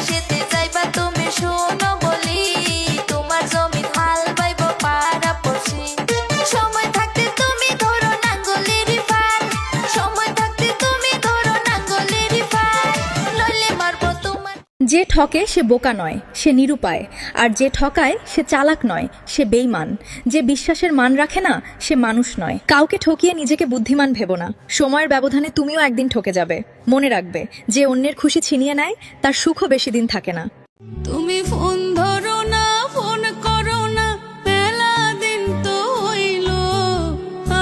বিদেশেতে যাইবা তুমি শোনো বলি, তোমার জমি হাল বাইব পাড়া পড়শি। সময় থাকতে তুমি ধরো নাঙ্গলেরই ফাল, সময় থাকতে তুমি ধরো নাঙ্গলেরই ফাল, নইলে মারবো তোমার। যে ঠকে সে বোকা নয়, সে নিরুপায়। আর যে ঠকায় সে চালাক নয়, সে বেঈমান। যে বিশ্বাসের মান রাখে না, সে মানুষ নয়। কাউকে ঠকিয়ে নিজেকে বুদ্ধিমান ভেবো না। সময়ের ব্যবধানে তুমিও একদিন ঠকে যাবে। মনে রাখবে, যে অন্যের খুশি ছিনিয়ে নেয় তার সুখও বেশি দিন থাকে না। তুমি ফোন ধরো না, ফোন করো না, মেলা দিন তো হইল।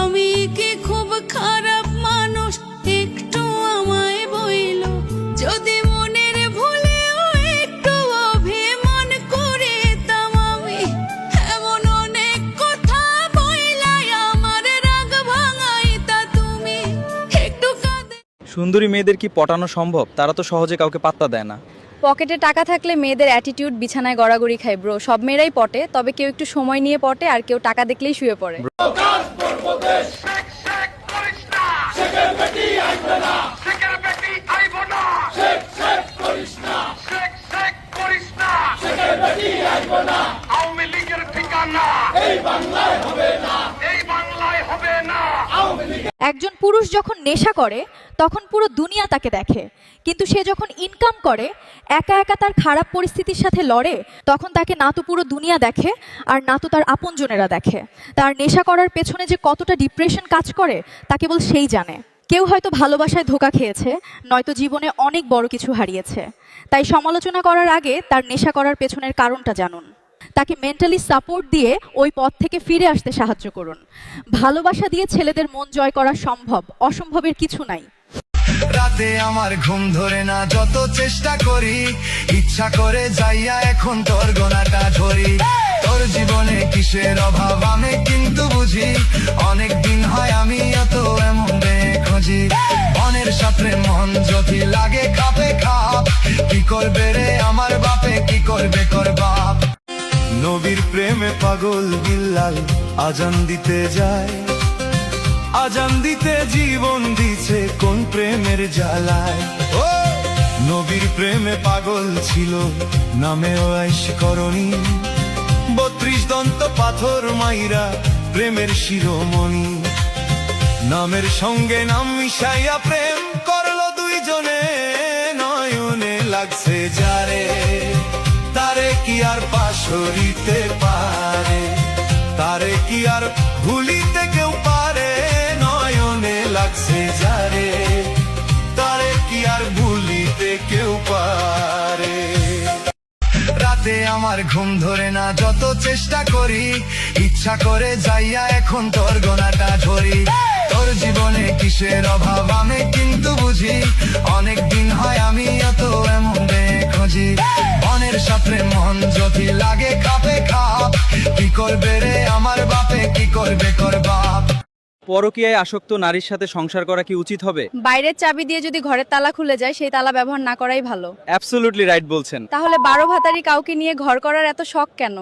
আমি কি খুব খারাপ মানুষ, একটু আমায় বইল। যদি মনের ভুলেও একটু অভিমান করিতাম আমি, এমন অনেক কথা বইলাই আমার রাগ ভাঙাইতা তুমি। একটু কাঁদে। সুন্দরী মেয়েদের কি পটানো সম্ভব? তারা তো সহজে কাউকে পাত্তা দেয় না। পকেটে টাকা থাকলে মেয়েদের অ্যাটিটিউড বিছানায় গড়াগড়ি খায় ব্রো। সব মেয়েরাই পটে, তবে কেউ একটু সময় নিয়ে পটে আর কেউ টাকা দেখলেই শুয়ে পড়ে। একজন পুরুষ যখন নেশা করে তখন পুরো দুনিয়া তাকে দেখে, কিন্তু সে যখন ইনকাম করে, একা একা তার খারাপ পরিস্থিতির সাথে লড়ে, তখন তাকে না তো পুরো দুনিয়া দেখে আর না তো তার আপনজনেরা দেখে। তার নেশা করার পেছনে যে কতটা ডিপ্রেশন কাজ করে তা কেবল সেই জানে। কেউ হয়তো ভালোবাসায় ধোঁকা খেয়েছে, নয়তো জীবনে অনেক বড় কিছু হারিয়েছে। তাই সমালোচনা করার আগে তার নেশা করার পেছনের কারণটা জানুন। তাকে মেন্টালি সাপোর্ট দিয়ে ওই পথ থেকে ফিরে আসতে সাহায্য করুন। ভালোবাসা দিয়ে ছেলেদের মন জয় করা সম্ভব, অসম্ভবের কিছু নাই। রাতে আমার ঘুম ধরে না, যত চেষ্টা করি, ইচ্ছা করে যাইয়া এখন তোর গোনাটা ধরি। তোর জীবনে কিসের অভাব আমি কিন্তু বুঝি, অনেক দিন হয় আমি এত এমন খুঁজি। মনের সাথে মন যদি লাগে খাপে খাপ, কি করবে রে আমার বাপে, কি করবে কর বাপ। নবীর প্রেমে পাগল বিল্লাল আজান দিতে যায়, আজান দিতে জীবন দিছে কোন প্রেমের জ্বালায়। ও নবীর প্রেমে পাগল ছিল নামেও আইশ করণী, 32 দন্ত পাথর মাইরা প্রেমের শিরোমণি। নামের সঙ্গে নাম মিশাইয়া প্রেম করলো দুইজনে, নয়নে লাগছে যারে, তারে কি আর পাশরিতে পারে, তারে কি আর ভুলিতে কেউ পারে। নয়নে লাগছে যারে, তারে কি আর ভুলিতে কেউ পারে। রাতে আমার ঘুম ধরে না, যত চেষ্টা করি, ইচ্ছা করে যাইয়া এখন তোর গোনাটা ধরি। তোর জীবনে কিসের অভাব আমি কিন্তু বুঝি, অনেক দিন হয় আমি এত এমন খুঁজি। মনের সাথে মন যদি লাগে খাপে খাপ, কি করবে রে আমার বাপে, কি করবে কর বাপ। পরকীয়ায় আসক্ত নারীর সাথে সংসার করা কি উচিত হবে? বাইরের চাবি দিয়ে যদি ঘরের তালা খুলে যায়, সেই তালা ব্যবহার না করাই ভালো। অ্যাবসলিউটলি রাইট বলছেন। তাহলে 12 ভাতারি কাউকে নিয়ে ঘর করার এত শখ কেন?